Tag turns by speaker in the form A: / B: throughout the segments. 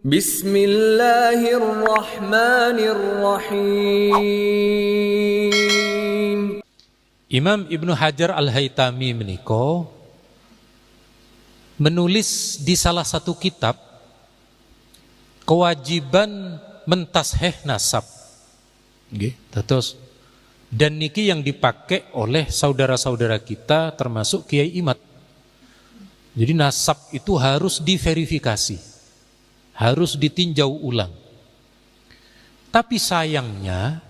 A: Bismillahirrahmanirrahim.
B: Imam Ibnu Hajar Al-Haytami menika menulis di salah satu kitab kewajiban mentasheh nasab. Nggih, terus dan niki yang dipakai oleh saudara-saudara kita termasuk Kiai Imat. Jadi nasab itu harus diverifikasi, harus ditinjau ulang. Tapi sayangnya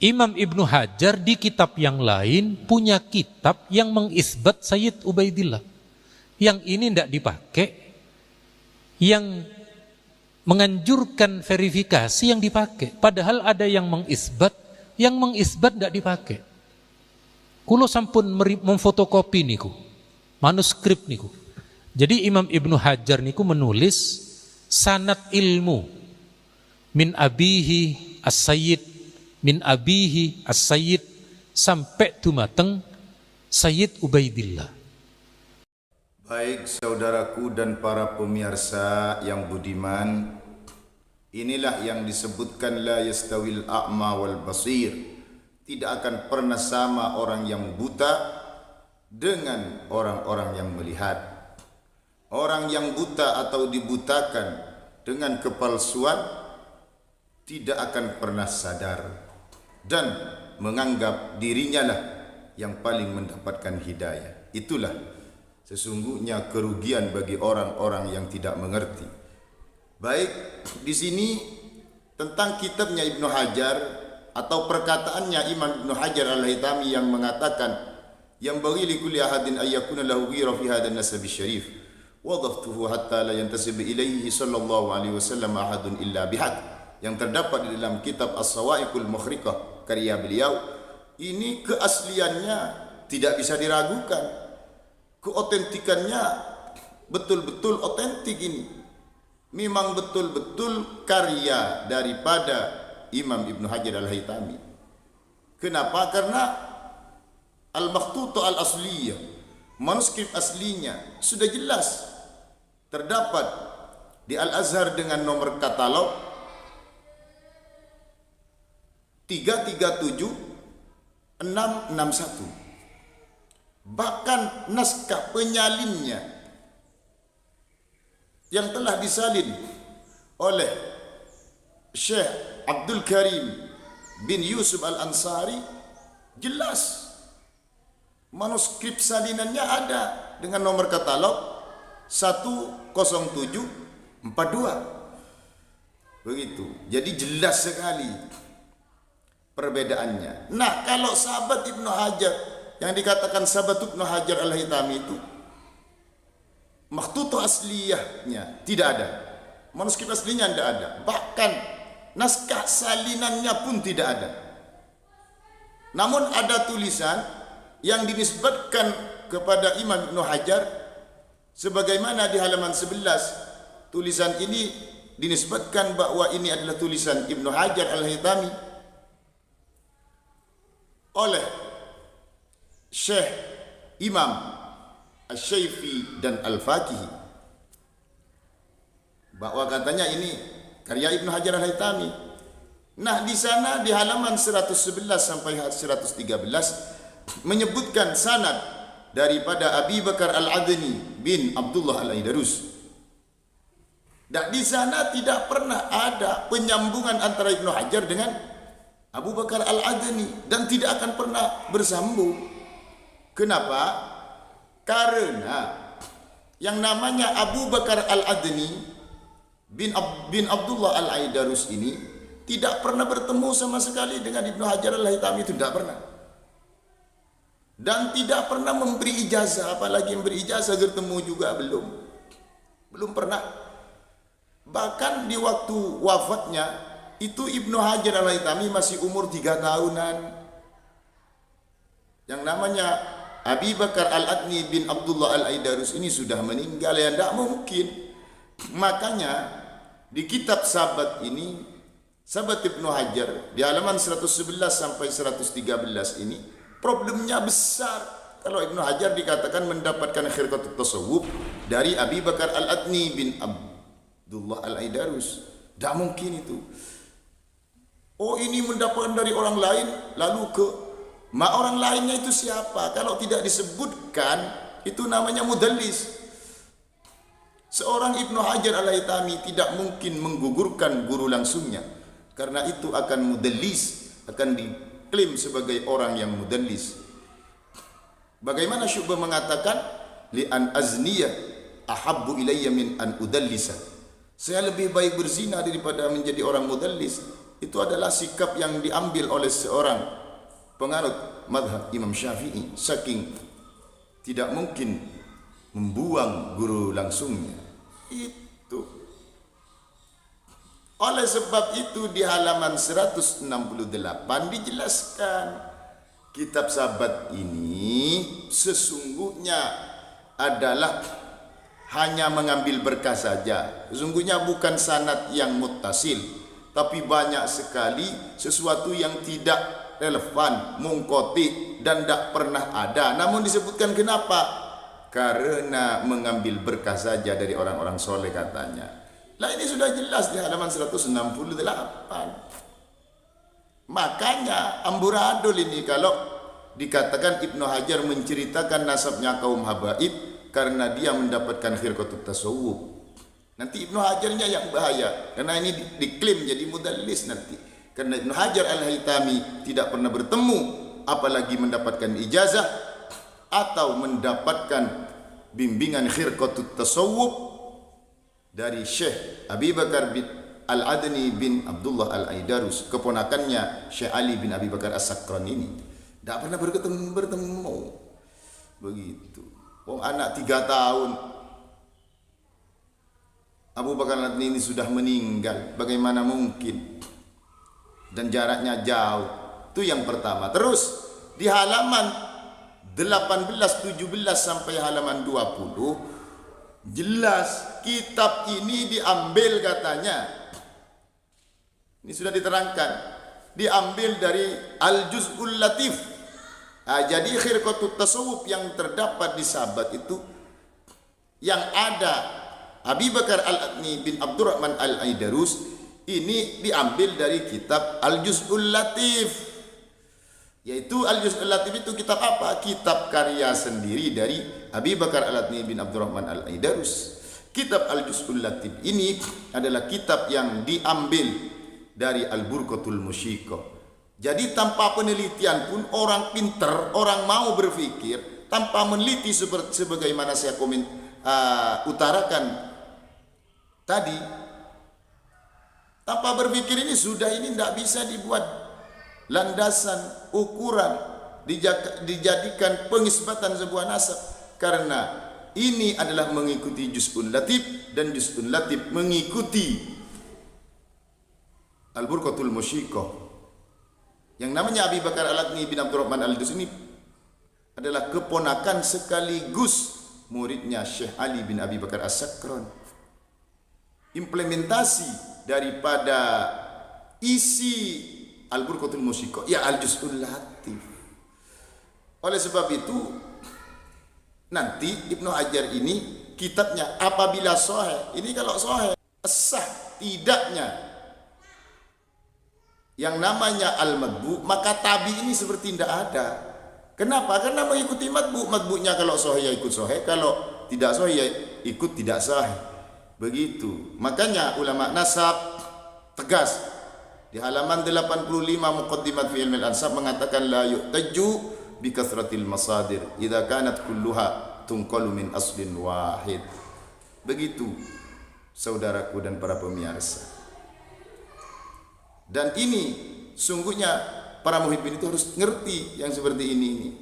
B: Imam Ibnu Hajar di kitab yang lain punya kitab yang mengisbat Sayyid Ubaidillah. Yang ini tidak dipakai, yang menganjurkan verifikasi yang dipakai. Padahal ada yang mengisbat tidak dipakai. Kulo sampun memfotokopi niku, manuskrip niku. Jadi Imam Ibnu Hajar niku menulis sanad ilmu min abihi as-sayyid, min abihi as-sayyid sampai dumateng Sayyid Ubaidillah.
C: Baik saudaraku dan para pemirsa yang budiman, inilah yang disebutkan la yastawil a'ma wal basir. Tidak akan pernah sama orang yang buta dengan orang-orang yang melihat. Orang yang buta atau dibutakan dengan kepalsuan tidak akan pernah sadar dan menganggap dirinya lah yang paling mendapatkan hidayah. Itulah sesungguhnya kerugian bagi orang-orang yang tidak mengerti. Baik, di sini tentang kitabnya Ibnu Hajar atau perkataannya Imam Ibnu Hajar Al-Haytami yang mengatakan yang bagi likulli ahadin ayyakuna lahu ghira fi hadzal nasab syarif. Wadaftuhu hatta la yantasib ilaihi sallallahu alaihi wasallam ahadun illa bihaq, yang terdapat di dalam kitab As-Sawa'iqul Mukhriqah karya beliau. Ini keasliannya tidak bisa diragukan, keotentikannya betul-betul otentik. Ini memang betul-betul karya daripada Imam Ibnu Hajar Al-Haytami. Kenapa? Karena Al-Makhtuta Al-Asliyah, manuskrip aslinya sudah jelas terdapat di Al-Azhar dengan nomor katalog 337661. Bahkan naskah penyalinnya yang telah disalin oleh Syekh Abdul Karim bin Yusuf Al-Ansari jelas. Manuskrip salinannya ada dengan nomor katalog 10742. Begitu. Jadi jelas sekali perbedaannya. Nah, kalau sahabat Ibnu Hajar yang dikatakan sahabat Ibnu Hajar Al-Haytami itu makhtuto asliyahnya tidak ada. Manuskrip aslinya tidak ada. Bahkan naskah salinannya pun tidak ada. Namun ada tulisan yang dinisbatkan kepada Imam Ibnu Hajar sebagaimana di halaman 11. Tulisan ini dinisbatkan bahwa ini adalah tulisan Ibnu Hajar Al-Haytami oleh Syekh Imam Asy-Syafi'i dan Al-Faqihi, bahwa katanya ini karya Ibnu Hajar Al-Haytami. Nah, di sana di halaman 111 sampai 113 menyebutkan sanad daripada Abi Bakar Al-Adni bin Abdullah Al-Aidarus. Dan di sana tidak pernah ada penyambungan antara Ibnu Hajar dengan Abu Bakar Al-Adni dan tidak akan pernah bersambung. Kenapa? Karena yang namanya Abu Bakar Al-Adni bin Abdullah Al-Aidarus ini tidak pernah bertemu sama sekali dengan Ibnu Hajar Al-Haytami, itu tidak pernah. Dan tidak pernah memberi ijazah, apalagi memberi ijazah bertemu juga belum pernah. Bahkan di waktu wafatnya itu Ibnu Hajar Al-Haytami masih umur 3 tahunan. Yang namanya Abi Bakar Al-Adni bin Abdullah Al-Aidarus ini sudah meninggal, ya tidak mungkin. Makanya di kitab sahabat ini, sahabat Ibnu Hajar di halaman 111 sampai 113 ini problemnya besar. Kalau Ibnu Hajar dikatakan mendapatkan khirqatut tasawuf dari Abi Bakar Al-Adni Abdullah Al-Aidarus. Tak mungkin itu. Oh, ini mendapatkan dari orang lain, lalu ke orang lainnya itu siapa? Kalau tidak disebutkan, itu namanya mudallis. Seorang Ibnu Hajar Al-Haytami tidak mungkin menggugurkan guru langsungnya, karena itu akan mudallis, akan diklaim sebagai orang yang mudallis. Bagaimana Syu'bah mengatakan, li an azniya ahabbu ilayya min an udallisa. Saya lebih baik berzina daripada menjadi orang mudallis. Itu adalah sikap yang diambil oleh seorang penganut madhab Imam Syafi'i, saking tidak mungkin membuang guru langsungnya. Itu oleh sebab itu di halaman 168 dijelaskan, kitab Sabat ini sesungguhnya adalah hanya mengambil berkah saja. Sesungguhnya bukan sanad yang muttasil, tapi banyak sekali sesuatu yang tidak relevan, mungkoti, dan tidak pernah ada. Namun disebutkan kenapa? Karena mengambil berkah saja dari orang-orang soleh katanya. Lah ini sudah jelas di halaman 168. Makanya amburadul ini kalau dikatakan Ibnu Hajar menceritakan nasabnya kaum habaib karena dia mendapatkan khirqatut tasawuf. Nanti Ibnu Hajarnya yang bahaya, karena ini diklaim jadi mudallis nanti. Karena Ibnu Hajar Al-Haytami tidak pernah bertemu, apalagi mendapatkan ijazah atau mendapatkan bimbingan khirqatut tasawuf dari Syekh Abi Bakar bin Al-Adni bin Abdullah Al-Aidarus, keponakannya Syekh Ali bin Abi Bakar As-Sakran ini. Tidak pernah bertemu. Begitu. Wong anak 3 tahun Abu Bakar Al-Adni ini sudah meninggal. Bagaimana mungkin? Dan jaraknya jauh. Itu yang pertama. Terus di halaman 18, 17 sampai halaman 20 jelas kitab ini diambil katanya. Ini sudah diterangkan. Diambil dari Al-Juz'ul Latif. Jadi khirqatut tasawuf yang terdapat di Sabat itu yang ada Abi Bakar Al-Adni bin Abdurrahman Al-Aidarus ini diambil dari kitab Al-Juz'ul Latif. Yaitu Al-Juz'ul Latif itu kitab apa? Kitab karya sendiri dari Abi Bakar Al-Adni bin Abdurrahman Al-Aidarus. Kitab Al-Juz'ul Latif ini adalah kitab yang diambil dari Al-Burqatul Musyiqah. Jadi tanpa penelitian pun orang pinter, orang mau berpikir tanpa meneliti sebagaimana saya utarakan tadi, tanpa berpikir ini sudah ini tidak bisa dibuat landasan ukuran dijadikan pengisbatan sebuah nasab, karena ini adalah mengikuti Juz'ul Latif dan Juz'ul Latif mengikuti Al-Burqatul Musyiqah. Yang namanya Abi Bakar Al-Adni bin Abdurrahman Al-Aidarus ini adalah keponakan sekaligus muridnya Syekh Ali bin Abi Bakar As-Sakran. Implementasi daripada isi Al-Burqatul Musyiqah ya Al-Juz'ul Latif. Oleh sebab itu nanti Ibnu Hajar ini kitabnya apabila sahih, ini kalau sahih sah tidaknya yang namanya al-madbu, maka tabi ini seperti tidak ada. Kenapa? Karena mengikuti madbu. Madbunya kalau sahih ya ikut sahih, kalau tidak sahih ya ikut tidak sahih. Begitu. Makanya ulama nasab tegas di halaman 85 Muqaddimat fi Ilmi al-Ansab mengatakan la yu'taju bi kathratil masadir idza kanat kulluha tunqalu min aslin wahid. Begitu saudaraku dan para pemirsa. Dan ini sungguhnya para muhibbin itu harus ngerti yang seperti ini.